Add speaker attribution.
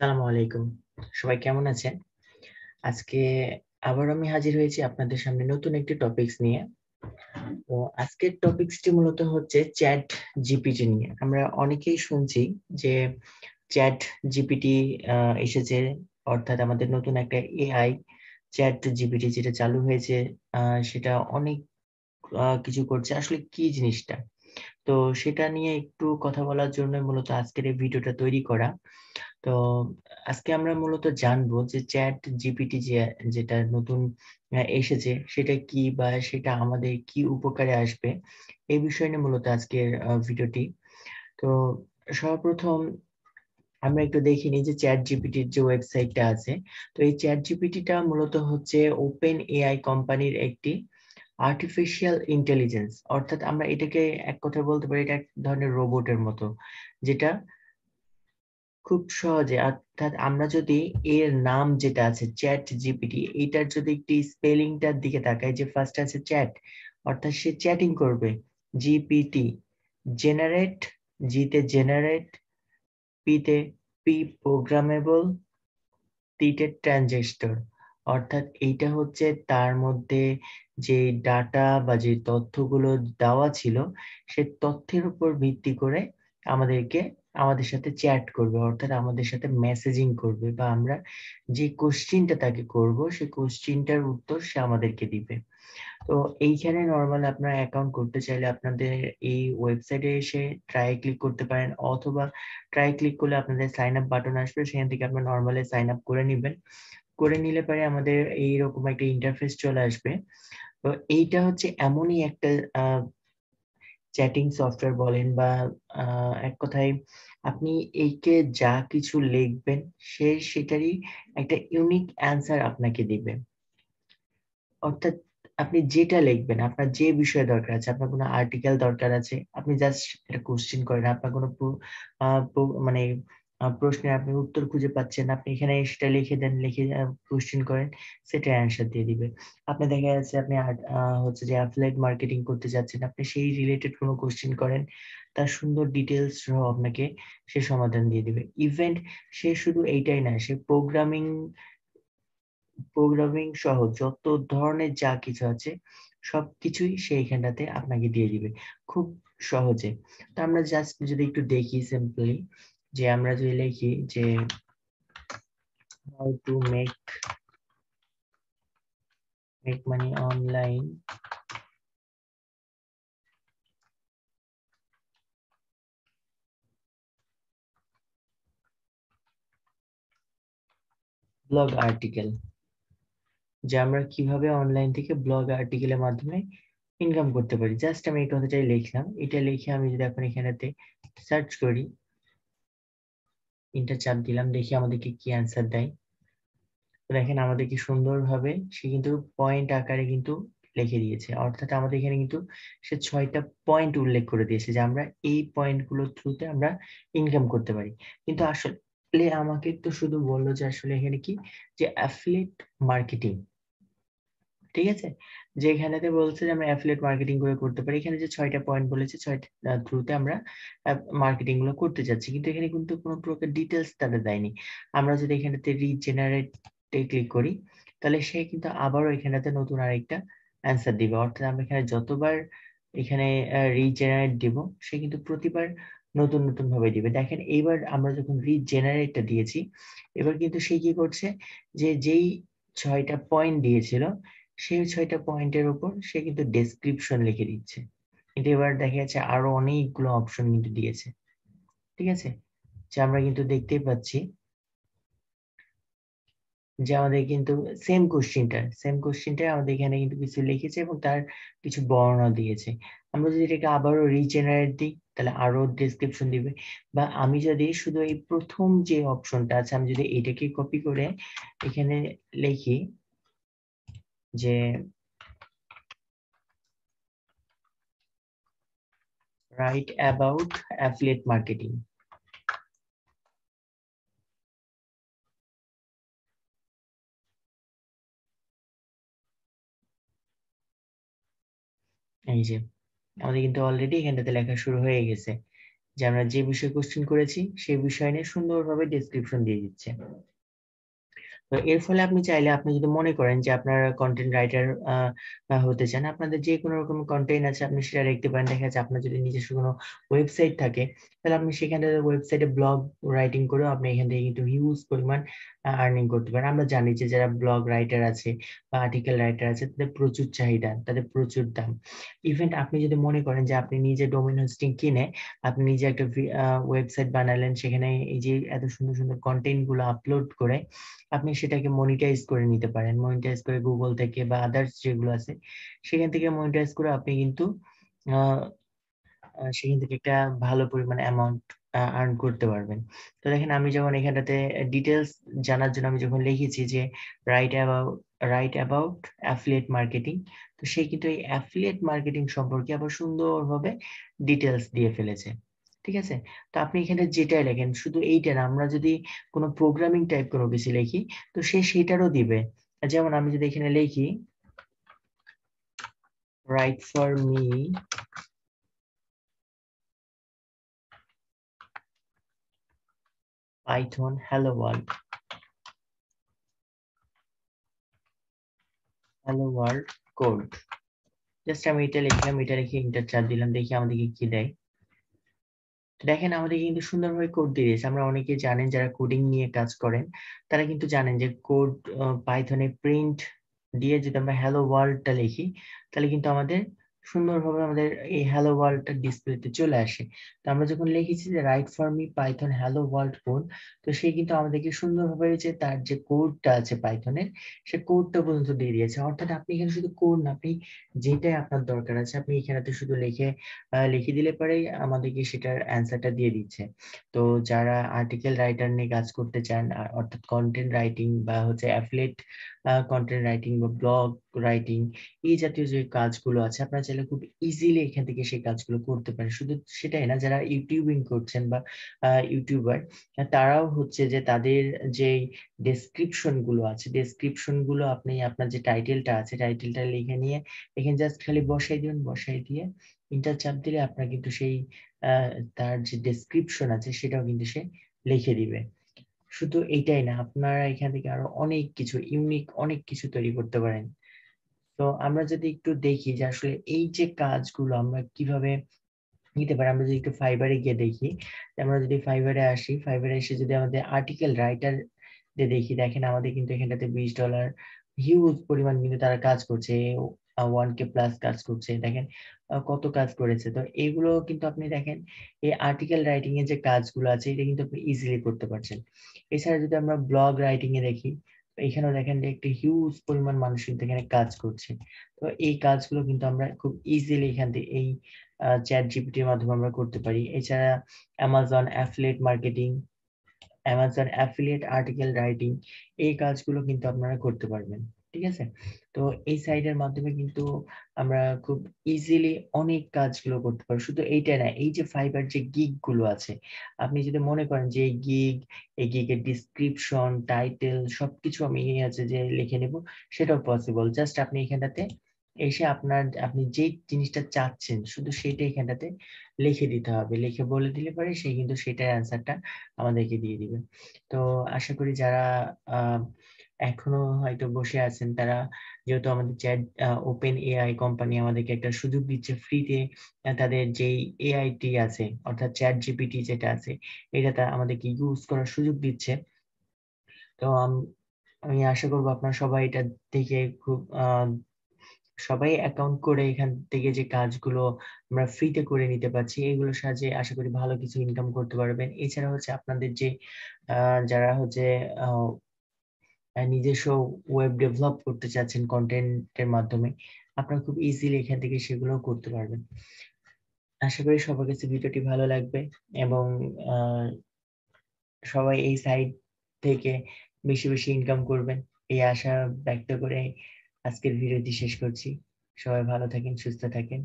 Speaker 1: আসসালামু আলাইকুম। সবাই কেমন আছেন? আজকে আবার আমি হাজির হয়েছি আপনাদের সামনে নতুন একটি টপিকস নিয়ে। তো আজকের টপিকসটি মূলত হচ্ছে চ্যাট জিপিটি নিয়ে। আমরা অনেকেই শুনছি যে চ্যাট জিপিটি এসেছে, অর্থাৎ আমাদের নতুন একটা এআই চ্যাট জিপিটি যেটা চালু হয়েছে, সেটা অনেক কিছু করছে। আসলে কি জিনিসটা? তো সেটা নিয়ে একটু কথা বলার জন্য মূলত আজকের এই ভিডিওটা তৈরি করা। তো আজকে আমরা মূলত জানবো যে চ্যাট জিপিটি যেটা নতুন এসেছে সেটা কি, বা সেটা আমাদের কি উপকারে আসবে, এই বিষয় নিয়ে মূলত আজকের ভিডিওটি। তো সর্বপ্রথম আমরা একটু দেখে নিই যে চ্যাট জিপিটির যে ওয়েবসাইটটা আছে। তো এই চ্যাট জিপিটিটা মূলত হচ্ছে ওপেন এআই কোম্পানির একটি আর্টিফিশিয়াল ইন্টেলিজেন্স, অর্থাৎ আমরা এটাকে এক কথায় বলতে পারি এটা এক ধরনের রোবটের মতো, যেটা খুব সহজে, অর্থাৎ আমরা যদি এর নাম যেটা আছে চ্যাট জিপিটি, এটার যদি একটি স্পেলিংটার দিকে তাকাই, যে ফার্স্ট আছে চ্যাট, অর্থাৎ সে চ্যাটিং করবে। জিপিটি জেনারেট, জিতে জেনারেট, পিতে পি প্রোগ্রামেবল, টিতে ট্রানজিস্টর, অর্থাৎ এইটা হচ্ছে তার মধ্যে যে ডাটা বা যে তথ্যগুলো দেওয়া ছিল, সে তথ্যের উপর ভিত্তি করে আমাদেরকে আমাদের সাথে চ্যাট করবে, অর্থাৎ আমাদের সাথে মেসেজিং করবে, বা আমরা যে কোশ্চিনটা তাকে করব সেই কোশ্চিনটার উত্তর সে আমাদেরকে দিবে। তো এইখানে নর্মাল আপনারা অ্যাকাউন্ট করতে চাইলে আপনাদের এই ওয়েবসাইটে এসে ট্রাই ক্লিক করতে পারেন, অথবা ট্রাই ক্লিক করলে আপনাদের সাইন আপ বাটন আসবে, সেখান থেকে আপনারা নর্মালি সাইন আপ করে নেবেন। করে নিলে পরে আমাদের এইরকম একটা ইন্টারফেস চলে আসবে। তো এইটা হচ্ছে এমনই একটা চ্যাটিং সফটওয়্যার বলেন, বা এক কথায় আপনি এইকে যা কিছু লিখবেন সে সেটারই একটা ইউনিক অ্যান্সার আপনাকে দিবে। অর্থাৎ আপনি যেটা লিখবেন, আপনার যে বিষয়ে দরকার আছে, আপনার কোনো আর্টিকেল দরকার আছে, আপনি জাস্ট একটা কোশ্চেন করেন, আপনার কোনো মানে প্রশ্নের আপনি উত্তর খুঁজে পাচ্ছেন, আপনি এখানে সেটা লিখে দেন, লিখে কোশ্চেন করেন, সেটা অ্যান্সার দিয়ে দিবে। আপনি দেখা যাচ্ছে আপনি হচ্ছে যে অ্যাফিলিয়েট মার্কেটিং করতে যাচ্ছেন, আপনি সেই রিলেটেড কোনো কোশ্চেন করেন, তার সুন্দর ডিটেলস সহ আপনাকে সে সমাধান দিয়ে দিবে। ইভেন্ট সে শুধু এইটাই না, সে প্রোগ্রামিং সহ যত ধরনের যা কিছু আছে সবকিছুই সে এখানটাতে আপনাকে দিয়ে দিবে খুব সহজে। তো আমরা জাস্ট যদি একটু দেখি সিম্পলি, যে আমরা যদি লিখি যে how to make money online, blog article, যে আমরা কিভাবে অনলাইন থেকে ব্লগ আর্টিকেলের মাধ্যমে ইনকাম করতে পারি, জাস্ট আমি এই কথাটাই লিখলাম। এটা লিখে আমি যদি এখন এখানেতে সার্চ করি, ইন্টার চাপ দিলাম, দেখি আমাদেরকে কি অ্যান্সার দেয়। দেখেন আমাদের কি সুন্দরভাবে সে কিন্তু পয়েন্ট আকারে কিন্তু লিখে দিয়েছে, অর্থাৎ আমাদের এখানে কিন্তু সে 6টা পয়েন্ট উল্লেখ করে দিয়েছে যে আমরা এই পয়েন্টগুলোর থ্রুতে আমরা ইনকাম করতে পারি। কিন্তু আসলে আমাকে তো শুধু বললো যে আসলে এখানে কি, যে অ্যাফিলিয়েট মার্কেটিং, ঠিক আছে, যে এখানেতে বলছে যে আমরা অ্যাফিলিয়েট মার্কেটিং করে করতে পারি। এখানে যে 6টা পয়েন্ট বলেছে, 6টা থ্রুতে আমরা মার্কেটিং গুলো করতে যাচ্ছি, কিন্তু এখানে কিন্তু কোনো প্রকার ডিটেলস তাদের দেয়নি। আমরা যদি এখানেতে রিজেনারেটে ক্লিক করি, তাহলে সে কিন্তু আবারও এখানেতে নতুন আরেকটা অ্যান্সার দিবে, অর্থাৎ আমরা এখানে যতবার এখানে রিজেনারেট দিব, সে কিন্তু প্রতিবার নতুন নতুন ভাবে দিবে। দেখেন এইবার আমরা যখন রিজেনারেটটা দিয়েছি, এবার কিন্তু সে কি করছে, যে যেই 6টা পয়েন্ট দিয়েছিল সেই 6টা পয়েন্টের উপর সে কিন্তু ডেসক্রিপশন লিখে দিচ্ছে। কিন্তু এবার দেখা যাচ্ছে আরো অনেকগুলো অপশন কিন্তু দিয়েছে, ঠিক আছে, যে আমরা কিন্তু দেখতেই পাচ্ছি যে আমাদের কিন্তু সেম কোশ্চেনটা আমাদের এখানে কিন্তু কিছু লিখেছে এবং তার কিছু বর্ণনা দিয়েছে। আমরা যদি এটাকে আবারও রিজেনারেট দিই, তাহলে আরো ডেসক্রিপশন দিবে। বা আমি যদি শুধু এই প্রথম যে অপশনটা আছে, আমি যদি এটাকে কপি করে এখানে লিখি যে রাইট অ্যাবাউট অ্যাফিলিয়েট মার্কেটিং, এই যে আমাদের কিন্তু অলরেডি এখানটাতে লেখা শুরু হয়ে গেছে যে আমরা যে বিষয়ে কোশ্চেন করেছি সেই বিষয় নিয়ে সুন্দরভাবে ডেসক্রিপশন দিয়ে দিচ্ছে। তো এর ফলে আপনি চাইলে, আপনি যদি মনে করেন যে আপনার কন্টেন্ট রাইটার হতে চান, আপনাদের যে কোনো রকম কন্টেন্ট আছে আপনি সেটা লিখতে পারেন। দেখা যাচ্ছে আপনার যদি নিজস্ব কোনো ওয়েবসাইট থাকে, তাহলে আপনি সেখানে ওয়েবসাইটে ব্লগ রাইটিং করেও আপনি এখান থেকে কিন্তু হিউজ পরিমাণ আর্নিং করতে পারেন। আমরা জানি যে যারা ব্লগ রাইটার আছে বা আর্টিকেল রাইটার আছে তাদের প্রচুর চাহিদা, তাদের প্রচুর দাম। ইভেন আপনি যদি মনে করেন যে আপনি নিজে ডোমেইন হোস্টিং কিনে আপনি নিজে একটা ওয়েবসাইট বানালেন, সেখানে এই যে এত সুন্দর সুন্দর কন্টেন্ট গুলো আপলোড করে আপনি সেটাকে মনিটাইজ করে নিতে পারেন। মনিটাইজ করে গুগল থেকে বা আদার্স যেগুলো আছে সেখান থেকে মনিটাইজ করে আপনি কিন্তু সেখান থেকে একটা ভালো পরিমাণে অ্যামাউন্ট আর্ন করতে পারবেন। তো দেখেন আমি যখন এখানটাতে ডিটেলস জানার জন্য আমি যখন লিখেছি যে রাইট অ্যাবাউট অ্যাফিলিয়েট মার্কেটিং, তো সে কিন্তু এই অ্যাফিলিয়েট মার্কেটিং সম্পর্কে আবার সুন্দরভাবে ডিটেলস দিয়ে ফেলেছে। ঠিক আছে, তো আপনি এখানে যেটাই লেখেন, শুধু এইটা না, আমরা যদি কোনো প্রোগ্রামিং টাইপ কোনো কিছু লিখি তো সে সেটারও দিবে। যেমন আমি যদি এখানে লিখি right for me Python hello world, hello world code, just আমি এটা লিখলাম, এটা লিখে ইন্টার চাপ দিলাম, দেখি আমাদেরকে কি দেয়। তো দেখেন আমাদের কিন্তু সুন্দরভাবে কোড দিয়ে দিয়েছে। আমরা অনেকে জানেন যারা কোডিং নিয়ে কাজ করেন তারা কিন্তু জানেন যে কোড পাইথনে প্রিন্ট দিয়ে যদি আমরা হ্যালো ওয়ার্ল্ডটা লিখি তাহলে কিন্তু আমাদের সুন্দরভাবে আমাদের এই হ্যালো ওয়ার্ল্ডটা ডিসপ্লেতে চলে আসে। তো আমরা যখন লিখেছি যে right for me Python hello world code, তো সে কিন্তু আমাদেরকে সুন্দরভাবে যে তার যে কোডটা আছে পাইথনের সে কোডটা পর্যন্ত দিয়ে দিয়েছে। অর্থাৎ আপনি এখানে শুধু কোড না, আপনি যেটাই আপনার দরকার আছে আপনি এখানেতে শুধু লিখে দিলে পরেই আমাদেরকে সেটার অ্যান্সারটা দিয়ে দিচ্ছে। তো যারা আর্টিকেল রাইটার নিয়ে কাজ করতে চান, অর্থাৎ কন্টেন্ট রাইটিং বা হচ্ছে অ্যাফিলিয়েট কন্টেন্ট রাইটিং বা ব্লগ রাইটিং, এই জাতীয় যে কাজগুলো আছে আপনারা চাইলে খুব ইজিলি এখান থেকে সেই কাজগুলো করতে পারেন। শুধু সেটাই না, যারা ইউটিউবিং করছেন বা ইউটিউবার, তারাও হচ্ছে যে তাদের যে ডেসক্রিপশন গুলো আছে, ডেসক্রিপশন গুলো আপনি আপনার যে টাইটেলটা আছে টাইটেলটা লিখে নিয়ে এখানে জাস্ট খালি বসাই দিবেন, বসাই দিয়ে ইন্টার চাপ দিলে আপনার কিন্তু সেই তার যে ডেসক্রিপশন আছে সেটাও কিন্তু সে লিখে দিবে। শুধু এইটাই না, আপনারা এখান থেকে আরো অনেক কিছু ইউনিক অনেক কিছু তৈরি করতে পারেন। তো আমরা যদি একটু দেখি যে আসলে এই যে কাজগুলো আমরা কিভাবে নিতে পারি, আমরা যদি একটু ফাইবারে গিয়ে দেখি, আমরা যদি ফাইবারে আসি, ফাইবারে এসে যদি আমাদের আর্টিকেল রাইটার দেখি, দেখেন আমাদের কিন্তু এখানটাতে $20 হিউজ পরিমাণ কিন্তু তারা কাজ করছে, 1K প্লাস কাজ করছে। দেখেন কত কাজ করেছে। তো এগুলো কিন্তু আপনি দেখেন এই আর্টিকেল রাইটিং এর যে কাজগুলো আছে এটা কিন্তু আপনি ইজিলি করতে পারছেন। এছাড়া যদি আমরা ব্লগ রাইটিং এ দেখি, এখানেও দেখেন যে একটি হিউজ পরিমাণ মানুষ কিন্তু এখানে কাজ করছে। তো এই কাজগুলো কিন্তু আমরা খুব ইজিলি এখান থেকে এই চ্যাট জিপিটির মাধ্যমে আমরা করতে পারি। এছাড়া Amazon affiliate marketing, Amazon affiliate article writing, এই কাজগুলো কিন্তু আপনারা করতে পারবেন। ঠিক আছে, তো এই সাইটের মাধ্যমে কিন্তু আমরা খুব ইজিলি অনেক কাজগুলো করতে পারি। শুধু এইটা না, এই যে ফাইবার যে গিগ গুলো আছে, আপনি যদি মনে করেন যে এই গিগের ডিসক্রিপশন টাইটেল সবকিছু আমি আছে যে লিখে নেব, সেটাও পসিবল। জাস্ট আপনি এখানটাতে এসে আপনি যে জিনিসটা চাচ্ছেন শুধু সেটা এখানটাতে লিখে দিতে হবে, লিখে বলে দিলে পরে সে কিন্তু সেটার অ্যান্সারটা আমাদেরকে দিয়ে দিবে। তো আশা করি যারা আহ, এখনো হয়তো বসে আছেন তারা, যেহেতু আমাদের চ্যাট ওপেন এআই কোম্পানি আমাদেরকে একটা সুযোগ দিচ্ছে ফ্রিতে, তাদের যেই এআইটি আছে অর্থাৎ চ্যাট জিপিটি যেটা আছে এটা আমাদেরকে ইউজ করার সুযোগ দিচ্ছে। তো আমি আশা করবো আপনারা সবাই এটা থেকে খুব সবাই অ্যাকাউন্ট করে এখান থেকে যে কাজগুলো আমরা ফ্রিতে করে নিতে পারছি এগুলোর সাহায্যে আশা করি ভালো কিছু ইনকাম করতে পারবেন। এছাড়া হচ্ছে আপনাদের যে যারা হচ্ছে আহ, নিজস্ব ওয়েব ডেভেলপ করতে চাচ্ছেন কন্টেন্টের মাধ্যমে, আপনারা খুব ইজিলি এখান থেকে সেগুলো করতে পারবেন। আশা করি সবার কাছে ভিডিওটি ভালো লাগবে এবং আহ, সবাই এই সাইট থেকে বেশি বেশি ইনকাম করবেন এই আশা ব্যক্ত করে আজকের ভিডিওটি শেষ করছি। সবাই ভালো থাকেন, সুস্থ থাকেন।